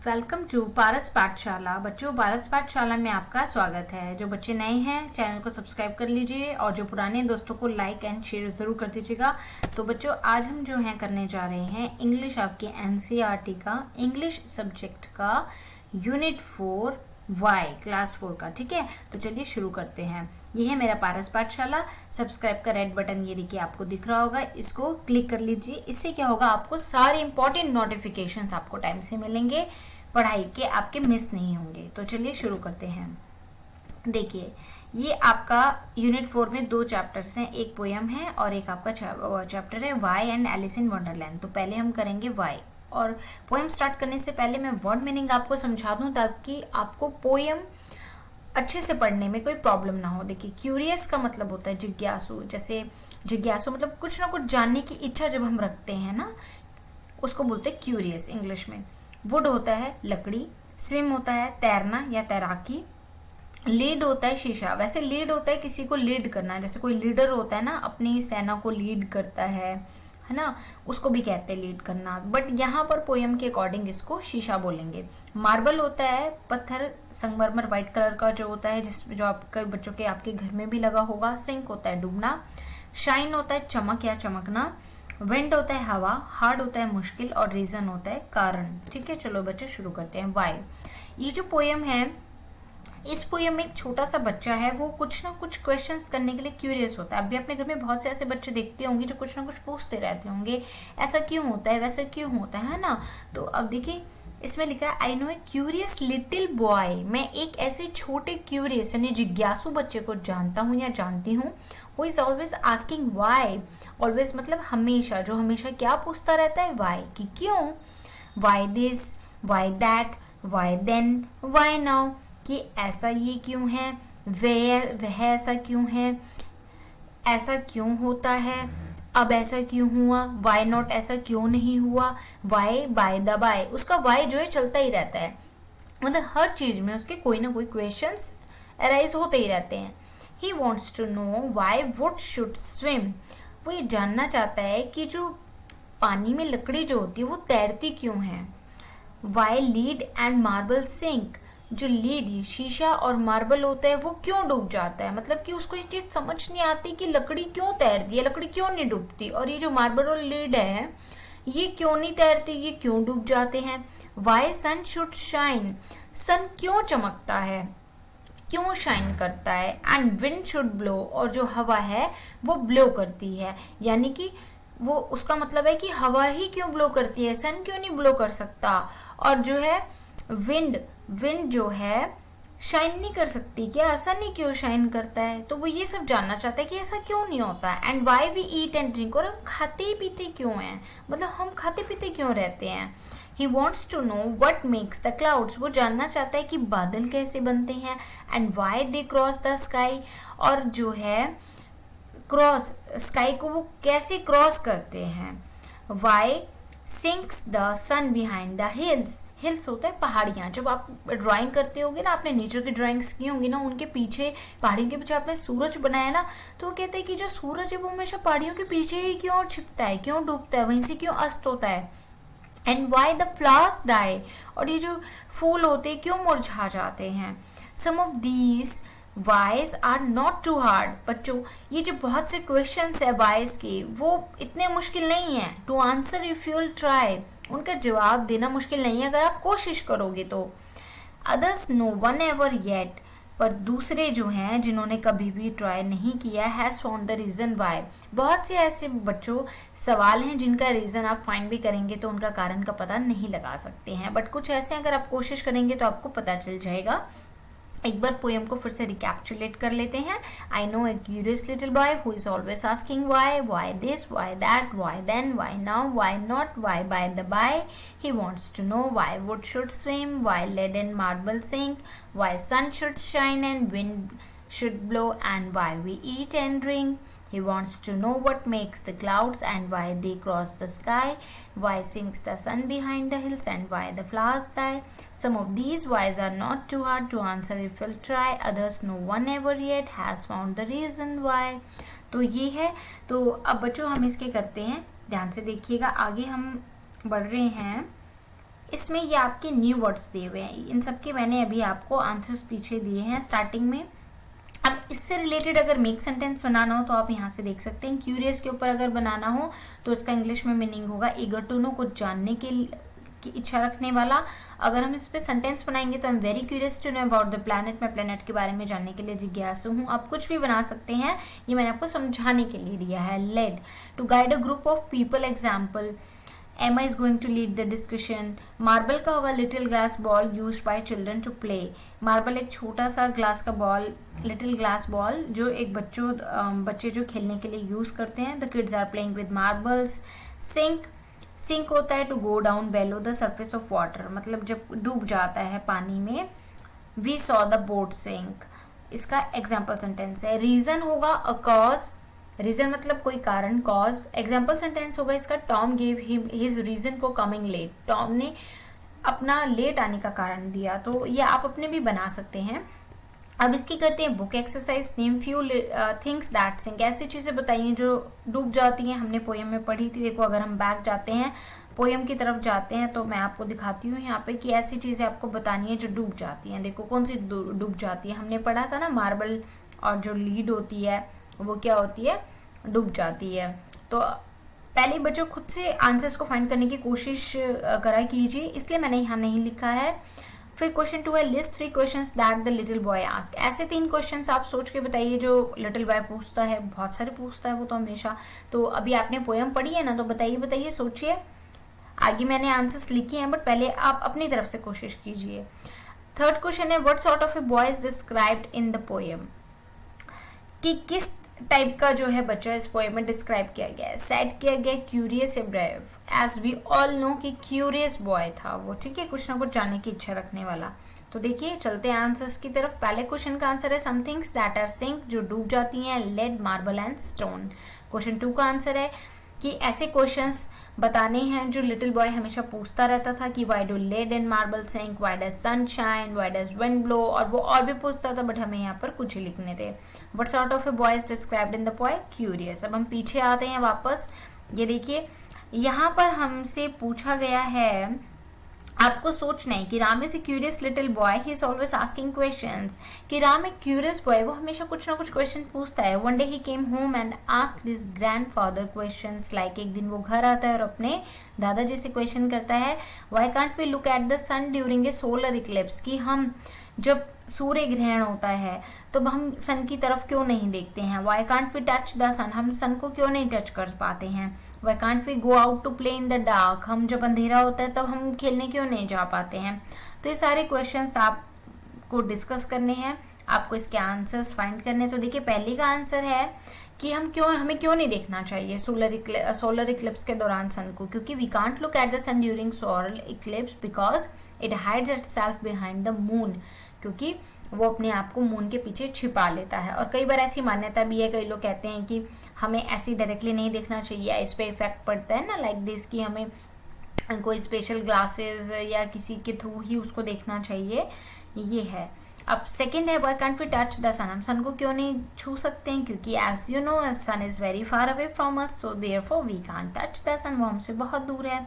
Welcome to पारस पाठशाला। बच्चों, पारस पाठशाला में आपका स्वागत है। जो बच्चे नए हैं चैनल को सब्सक्राइब कर लीजिए और जो पुराने दोस्तों को लाइक एंड शेयर ज़रूर कर दीजिएगा। तो बच्चों, आज हम जो है करने जा रहे हैं इंग्लिश आपके एनसीईआरटी का इंग्लिश सब्जेक्ट का यूनिट 4 वाई क्लास 4 का। ठीक है, तो चलिए शुरू करते हैं। ये है मेरा पारस पाठशाला। सब्सक्राइब का रेड बटन ये देखिए आपको दिख रहा होगा, इसको क्लिक कर लीजिए। इससे क्या होगा, आपको सारे इंपॉर्टेंट नोटिफिकेशंस आपको टाइम से मिलेंगे, पढ़ाई के आपके मिस नहीं होंगे। तो चलिए शुरू करते हैं। देखिए, ये आपका यूनिट 4 में 2 चैप्टर्स हैं, एक पोयम है और एक आपका चैप्टर है why and Alice in Wonderland. तो पहले हम करेंगे वाई। और पोएम स्टार्ट करने से पहले मैं वर्ड मीनिंग आपको समझा दूं ताकि आपको पोएम अच्छे से पढ़ने में कोई प्रॉब्लम ना हो। देखिए, क्यूरियस का मतलब होता है जिज्ञासु। जैसे जिज्ञासु मतलब कुछ ना कुछ जानने की इच्छा जब हम रखते हैं ना, उसको बोलते हैं क्यूरियस इंग्लिश में। वुड होता है लकड़ी, स्विम होता है तैरना या तैराकी, लीड होता है शीशा। वैसे लीड होता है किसी को लीड करना, जैसे कोई लीडर होता है ना, अपनी सेना को लीड करता है ना, उसको भी कहते हैं लीड करना। बट यहाँ पर पोयम के अकॉर्डिंग इसको शीशा बोलेंगे। मार्बल होता है पत्थर, संगमरमर व्हाइट कलर का जो होता है, जो आपके बच्चों के आपके घर में भी लगा होगा। सिंक होता है डूबना, शाइन होता है चमक या चमकना, विंड होता है हवा, हार्ड होता है मुश्किल और रीजन होता है कारण। ठीक है, चलो बच्चे शुरू करते हैं। वाई, ये जो पोयम है, इस पोयम में एक छोटा सा बच्चा है, वो कुछ ना कुछ क्वेश्चंस करने के लिए क्यूरियस होता है। अब भी अपने घर में बहुत से ऐसे बच्चे देखते होंगे जो कुछ ना कुछ पूछते रहते होंगे, ऐसा क्यों होता है, वैसा क्यों होता है ना। तो अब देखिए, इसमें लिखा है आई know a curious little boy. मैं एक ऐसे छोटे क्यूरियस यानी जिज्ञासु बच्चे को जानता हूँ या जानती हूँ। वो is always asking Y. Always मतलब हमेशा, जो हमेशा क्या पूछता रहता है, वाई, कि क्यों, why this, why that, why then, why now, कि ऐसा ये क्यों है, वह ऐसा क्यों है, ऐसा क्यों होता है, अब ऐसा क्यों हुआ, वाई नॉट ऐसा क्यों नहीं हुआ, वाई बाय द बाय। उसका वाई जो है चलता ही रहता है, मतलब हर चीज में उसके कोई ना कोई क्वेश्चंस अराइज होते ही रहते हैं। He wants to know why would should swim. वो ये जानना चाहता है कि जो पानी में लकड़ी जो होती है वो तैरती क्यों है। Why lead and marble sink. जो लीड शीशा और मार्बल होता है वो क्यों डूब जाता है, मतलब कि उसको इस चीज समझ नहीं आती कि लकड़ी क्यों तैरती है, लकड़ी क्यों नहीं डूबती, और ये जो मार्बल और लीड है ये क्यों नहीं तैरती, ये क्यों डूब जाते हैं। Why sun should shine. Sun क्यों चमकता है, क्यों शाइन करता है। And wind should blow. और जो हवा है वो ब्लो करती है, यानी कि वो उसका मतलब है कि हवा ही क्यों ब्लो करती है, सन क्यों नहीं ब्लो कर सकता। और जो है विंड जो है शाइन नहीं कर सकती क्या, ऐसा नहीं क्यों शाइन करता है। तो वो ये सब जानना चाहता है कि ऐसा क्यों नहीं होता। And why we eat and drink. और हम खाते पीते क्यों हैं, मतलब हम खाते पीते क्यों रहते हैं। He wants to know what makes the clouds. वो जानना चाहता है कि बादल कैसे बनते हैं। And why they cross the sky. और जो है क्रॉस स्काई को वो कैसे क्रॉस करते हैं। Why sinks the sun behind the hills. Hills होता है पहाड़ियाँ। जब आप ड्राइंग करते होगे ना, आपने नेचर की ड्राइंग्स की होंगी ना, उनके पीछे पहाड़ियों के पीछे आपने सूरज बनाया ना, तो वो कहते हैं कि जो सूरज है वो हमेशा पहाड़ियों के पीछे ही क्यों छिपता है, क्यों डूबता है, वहीं से क्यों अस्त होता है। And why the flowers die. और ये जो फूल होते हैं क्यों मुरझा जाते हैं। Some of these whys are not too hard. बच्चों, ये जो बहुत से क्वेश्चंस है वाइज के, वो इतने मुश्किल नहीं है। To answer if you will try. उनका जवाब देना मुश्किल नहीं है अगर आप कोशिश करोगे तो। Others no one ever yet. पर दूसरे जो हैं जिन्होंने कभी भी ट्राई नहीं किया, has found the reason why. बहुत से ऐसे बच्चों सवाल हैं जिनका रीजन आप फाइंड भी करेंगे तो उनका कारण का पता नहीं लगा सकते हैं, बट कुछ ऐसे अगर आप कोशिश करेंगे तो आपको पता चल जाएगा। एक बार पोएम को फिर से रिकैप्चुलेट कर लेते हैं। I know a curious little boy who is always asking why this, why that, why then, why now, why not, why by the by. He wants to know why would should swim, why lead and marble sink, why sun should shine and wind should blow, and why we eat and drink. He wants to know what makes the clouds and why they cross the sky, why sinks the sun behind the hills and why the flowers die. Some of these whys are not too hard to answer if we'll try. Others no one ever yet has found the reason why. तो ये है। तो अब बच्चों हम इसके करते हैं, ध्यान से देखिएगा। आगे हम बढ़ रहे हैं इसमें ये आपके न्यू वर्ड्स दिए हुए हैं, इन सब के मैंने अभी आपको आंसर्स पीछे दिए हैं स्टार्टिंग में। अब इससे रिलेटेड अगर मेक सेंटेंस बनाना हो तो आप यहाँ से देख सकते हैं। क्यूरियस के ऊपर अगर बनाना हो तो इसका इंग्लिश में मीनिंग होगा ईगर टू नो, कुछ जानने की इच्छा रखने वाला। अगर हम इस पे सेंटेंस बनाएंगे तो I am very curious to know about the planet, मैं प्लैनेट के बारे में जानने के लिए जिज्ञासु हूँ। आप कुछ भी बना सकते हैं, ये मैंने आपको समझाने के लिए दिया है। Lead, to guide a group of people, example Emma is going to lead the discussion। Marble का होगा little glass ball used by children to play. Marble एक छोटा सा ग्लास का बॉल, लिटिल ग्लास बॉल जो एक बच्चे जो खेलने के लिए यूज करते हैं। The kids are playing with marbles. Sink होता है to go down below the surface of water, मतलब जब डूब जाता है पानी में। We saw the boat sink, इसका एग्जाम्पल सेंटेंस है। रीजन होगा अ कॉज, रीजन मतलब कोई कारण, कॉज। एग्जाम्पल सेंटेंस होगा इसका Tom gave him his reason for coming late, Tom ने अपना लेट आने का कारण दिया। तो ये आप अपने भी बना सकते हैं। अब इसकी करते हैं book exercise. Name few things that sink, ऐसी चीजें बताइए जो डूब जाती हैं। हमने पोयम में पढ़ी थी। देखो अगर हम बैक जाते हैं, पोयम की तरफ जाते हैं तो मैं आपको दिखाती हूँ यहाँ पे कि ऐसी चीजें आपको बतानी है जो डूब जाती हैं। देखो कौन सी डूब जाती है, हमने पढ़ा था ना मार्बल और जो लीड होती है वो क्या होती है, डूब जाती है। तो पहले बच्चों खुद से आंसर्स को फाइंड करने की कोशिश करा कीजिए, इसलिए मैंने यहाँ नहीं लिखा है। फिर क्वेश्चन 2 है list 3 questions that the little boy ask. ऐसे 3 क्वेश्चंस आप सोच के बताइए जो लिटिल बॉय पूछता है, बहुत सारे पूछता है वो तो हमेशा। तो अभी आपने पोयम पढ़ी है ना, तो बताइए सोचिए। आगे मैंने आंसर्स लिखे हैं बट पहले आप अपनी तरफ से कोशिश कीजिए। थर्ड क्वेश्चन है what sort of a boy is described in the poem, कि किस टाइप का जो है बच्चा इस पोएम में डिस्क्राइब किया गया है। सेट किया गया क्यूरियस या brave, as we all know कि क्यूरियस बॉय था वो, ठीक है, कुछ ना कुछ जानने की इच्छा रखने वाला। तो देखिए चलते हैं आंसर्स की तरफ। पहले क्वेश्चन का आंसर है समथिंग्स दैट आर सिंक, जो डूब जाती हैं, lead, marble and stone. Question 2 का आंसर है कि ऐसे क्वेश्चंस बताने हैं जो लिटिल बॉय हमेशा पूछता रहता था कि why do lead and marble sink, why does sun shine, why does wind blow, और वो और भी पूछता था बट हमें यहाँ पर कुछ ही लिखने थे। What sort of a boy is described in the poem, curious. अब हम पीछे आते हैं वापस। ये देखिए यहाँ पर हमसे पूछा गया है, आपको सोचना है कि Ram is a curious little boy, he is always asking questions. कि राम एक क्यूरियस बॉय, वो हमेशा कुछ ना कुछ क्वेश्चन पूछता है। One day he came home and asked his grandfather questions, like एक दिन वो घर आता है और अपने दादाजी से क्वेश्चन करता है why can't we look at the sun during a solar eclipse, कि हम जब सूर्य ग्रहण होता है तो हम सन की तरफ क्यों नहीं देखते हैं। Why can't we touch the sun, हम सन को क्यों नहीं टच कर पाते हैं। Why can't we go out to play in the dark, हम जब अंधेरा होता है तब हम खेलने क्यों नहीं जा पाते हैं। तो ये सारे क्वेश्चंस आपको डिस्कस करने हैं, आपको इसके आंसर्स फाइंड करने हैं। तो देखिए पहले का आंसर है कि हमें क्यों नहीं देखना चाहिए सोलर इक्लिप्स के दौरान सन को, क्योंकि we can't look at the sun during solar eclipse because it hides itself behind the moon, क्योंकि वो अपने आप को मून के पीछे छिपा लेता है। और कई बार ऐसी मान्यता भी है, कई लोग कहते हैं कि हमें ऐसे डायरेक्टली नहीं देखना चाहिए, इस पे इफेक्ट पड़ता है ना, लाइक दिस, कि हमें कोई स्पेशल ग्लासेस या किसी के थ्रू ही उसको देखना चाहिए, ये है। अब सेकंड है why can't we touch the sun, हम सन को क्यों नहीं छू सकते हैं, क्योंकि as you know sun is very far away from us, so therefore we can't touch the sun, वो हमसे बहुत दूर है।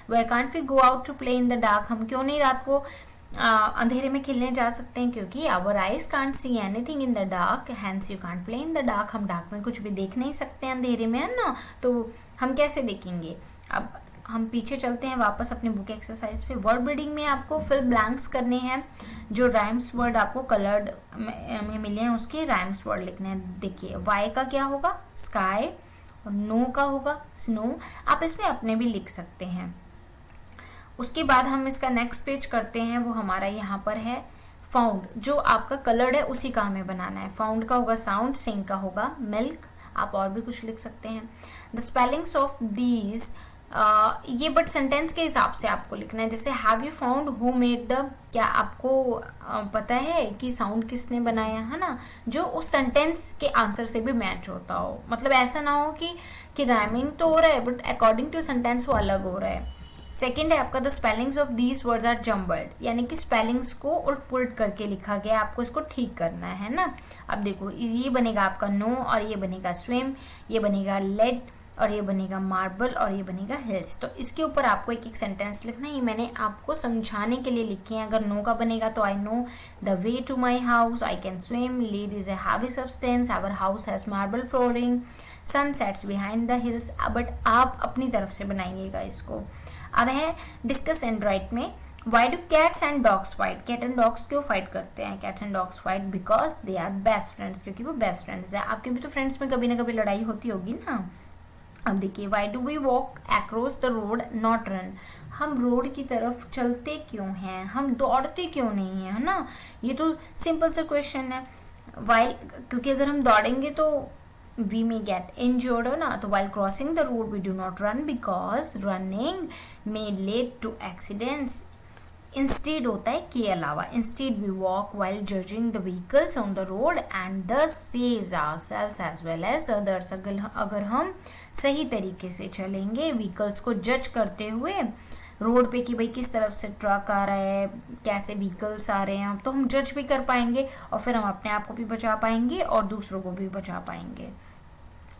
Why can't we go out to play in the dark, हम क्यों नहीं रात को अंधेरे में खेलने जा सकते हैं, क्योंकि our eyes can't see anything in the dark, hence you can't play in the dark, हम डार्क में कुछ भी देख नहीं सकते अंधेरे में, है ना, तो हम कैसे देखेंगे। अब हम पीछे चलते हैं वापस अपने बुक एक्सरसाइज पे। वर्ड बिल्डिंग में आपको फिल ब्लैंक्स करने हैं, जो राइम्स वर्ड आपको कलर्ड में मिले हैं उसके राइम्स वर्ड लिखने हैं। देखिए वाई का क्या होगा, स्काई, और नो का होगा स्नो, आप इसमें अपने भी लिख सकते हैं। उसके बाद हम इसका नेक्स्ट पेज करते हैं, वो हमारा यहाँ पर है फाउंड, जो आपका कलर्ड है उसी का हमें बनाना है। फाउंड का होगा साउंड, सिंग का होगा मिल्क, आप और भी कुछ लिख सकते हैं। द स्पेलिंग्स ऑफ दीज, ये बट सेंटेंस के हिसाब से आपको लिखना है। जैसे have you found who made the, क्या आपको पता है कि साउंड किसने बनाया, है ना, जो उस सेंटेंस के आंसर से भी मैच होता हो। मतलब ऐसा ना हो कि राइमिंग तो हो रहा है बट अकॉर्डिंग टू सेंटेंस वो अलग हो रहा है। सेकेंड है आपका the spellings of these words are jumbled, यानी कि स्पेलिंग्स को उल्ट पुलट करके लिखा गया, आपको इसको ठीक करना है ना। अब देखो ये बनेगा आपका नो, और ये बनेगा स्विम, ये बनेगा लेड, और ये बनेगा मार्बल और ये बनेगा हिल्स। तो इसके ऊपर आपको एक एक सेंटेंस लिखना है, ये मैंने आपको समझाने के लिए लिखे हैं। अगर नो का बनेगा तो I know the way to my house, I can swim, lead is a heavy substance, our house has marble flooring, sun sets behind the hills. But आप अपनी तरफ से बनाइएगा इसको। अब है डिस्कस एंड राइट में, why do cats and dogs fight, cat and dogs क्यों फाइट करते हैं, cats and dogs fight because they are best friends, क्योंकि वो बेस्ट फ्रेंड्स है। आपके भी तो फ्रेंड्स में कभी ना कभी लड़ाई होती होगी ना। अब देखिए, why do we walk across the road not run, हम रोड की तरफ चलते क्यों हैं, हम दौड़ते क्यों नहीं है ना। ये तो सिंपल सा क्वेश्चन है। वाई, क्योंकि अगर हम दौड़ेंगे तो we may get injured हो ना। तो while crossing the road we do not run because running may lead to accidents। instead होता है के अलावा, instead we walk while judging the vehicles on the road and thus saves ourselves as well as others। अगर हम सही तरीके से चलेंगे व्हीकल्स को जज करते हुए रोड पे कि भाई किस तरफ से ट्रक आ रहा है, कैसे व्हीकल्स आ रहे हैं, तो हम जज भी कर पाएंगे और फिर हम अपने आप को भी बचा पाएंगे और दूसरों को भी बचा पाएंगे।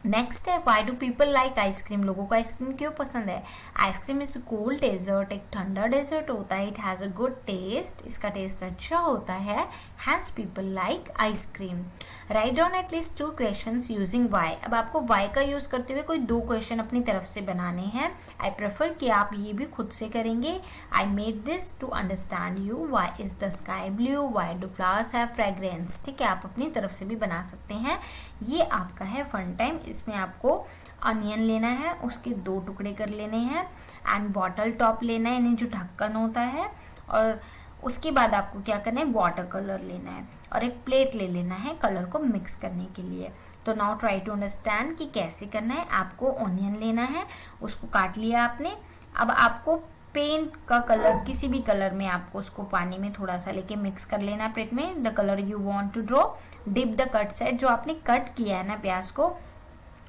नेक्स्ट है, why do people like ice cream, लोगों को आइसक्रीम क्यों पसंद है। आइसक्रीम इज कूल डेजर्ट, एक ठंडा डेजर्ट होता है। It has a good taste, इसका टेस्ट अच्छा होता है। Hence people like ice cream. Write down at least 2 questions using why. अब आपको वाई का यूज करते हुए कोई 2 क्वेश्चन अपनी तरफ से बनाने हैं। आई प्रेफर कि आप ये भी खुद से करेंगे। I made this to understand you, why is the sky blue, why do flowers have fragrance. ठीक है, आप अपनी तरफ से भी बना सकते हैं। ये आपका है फन टाइम। इसमें आपको अनियन लेना है, उसके 2 टुकड़े कर लेने हैं एंड बॉटल टॉप लेना है, यानी जो ढक्कन होता है। और उसके बाद आपको क्या करना है, वाटर कलर लेना है और एक प्लेट ले लेना है कलर को मिक्स करने के लिए। तो नाउ ट्राई टू अंडरस्टैंड कि कैसे करना है। आपको ऑनियन लेना है, उसको काट लिया आपने। अब आपको पेंट का कलर, किसी भी कलर में आपको उसको पानी में थोड़ा सा लेके मिक्स कर लेना है प्लेट में। The colour you want to draw, dip the cut set, जो आपने कट किया है ना प्याज को,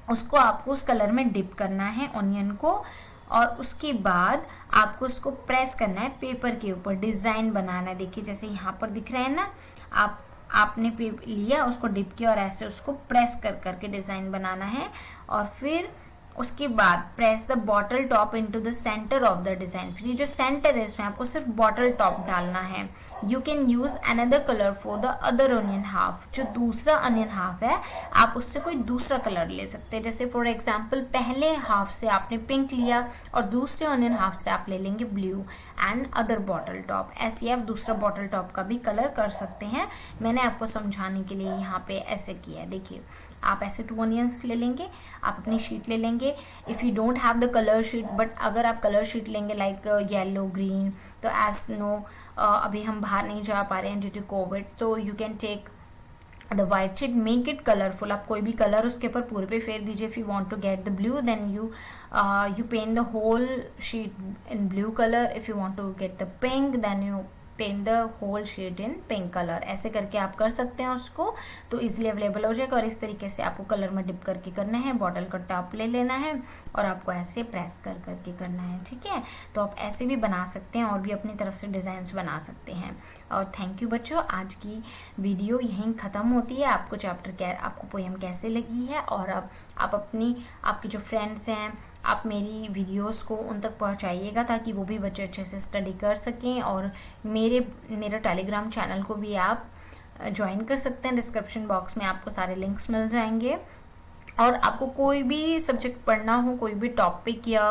उसको आपको उस कलर में डिप करना है ऑनियन को। और उसके बाद आपको उसको प्रेस करना है पेपर के ऊपर, डिज़ाइन बनाना है। देखिए जैसे यहाँ पर दिख रहा है ना, आपने पेपर लिया, उसको डिप किया और ऐसे उसको प्रेस कर करके डिज़ाइन बनाना है। और फिर उसके बाद press the bottle top into the centre of the design. फिर ये जो सेंटर है इसमें आपको सिर्फ बॉटल टॉप डालना है। You can use another colour for the other onion half, जो दूसरा ऑनियन हाफ है आप उससे कोई दूसरा कलर ले सकते हैं। जैसे फॉर एग्जांपल पहले हाफ से आपने पिंक लिया और दूसरे ऑनियन हाफ से आप ले लेंगे blue and other bottle top. ऐसे आप दूसरा बॉटल टॉप का भी कलर कर सकते हैं। मैंने आपको समझाने के लिए यहाँ पे ऐसे किया है। देखिए आप ऐसे 2 ऑनियंस ले लेंगे, आप अपनी शीट ले लेंगे। If you don't have the colour sheet, but अगर आप कलर शीट लेंगे लाइक येलो ग्रीन, तो एज नो अभी हम बाहर नहीं जा पा रहे हैं ड्यू टू कोविड, तो you can take the white sheet, make it colourful. आप कोई भी कलर उसके ऊपर पूरे पे फेर दीजिए। If you want to get the blue then you paint the whole sheet in blue colour. If you want to get the pink then you paint the whole shade in pink colour. ऐसे करके आप कर सकते हैं उसको, तो easily available हो जाएगा। और इस तरीके से आपको कलर में डिप करके करना है। बॉटल का टॉप ले लेना है और आपको ऐसे प्रेस कर करके करना है। ठीक है, तो आप ऐसे भी बना सकते हैं और भी अपनी तरफ से डिज़ाइंस बना सकते हैं। और थैंक यू बच्चों, आज की वीडियो यहीं ख़त्म होती है। आपको आपको पोएम कैसे लगी है, और अब आप आपके जो फ्रेंड्स हैं, आप मेरी वीडियोस को उन तक पहुंचाइएगा ताकि वो भी बच्चे अच्छे से स्टडी कर सकें। और मेरा टेलीग्राम चैनल को भी आप ज्वाइन कर सकते हैं। डिस्क्रिप्शन बॉक्स में आपको सारे लिंक्स मिल जाएंगे। और आपको कोई भी सब्जेक्ट पढ़ना हो, कोई भी टॉपिक, या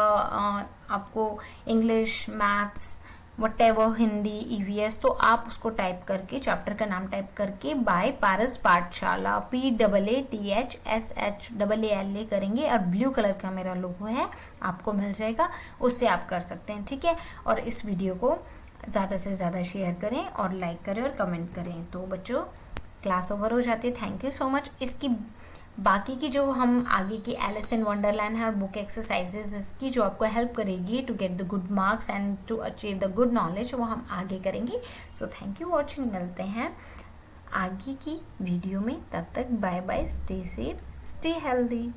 आपको English, maths, whatever, Hindi, EVS, तो आप उसको टाइप करके, चैप्टर का नाम टाइप करके बाय पारस पाठशाला, PAATHSHAALA करेंगे और ब्लू कलर का मेरा लोगो है, आपको मिल जाएगा, उससे आप कर सकते हैं। ठीक है, और इस वीडियो को ज़्यादा से ज़्यादा शेयर करें और लाइक करें और कमेंट करें। तो बच्चों क्लास ओवर हो जाती है। Thank you so much. इसकी बाकी की जो हम आगे की एलिस इन वंडरलैंड है और बुक एक्सरसाइजेज इसकी जो आपको हेल्प करेगी to get the good marks and to achieve the good knowledge, वो हम आगे करेंगे। So thank you watching. मिलते हैं आगे की वीडियो में, तब तक bye bye, stay safe, stay healthy.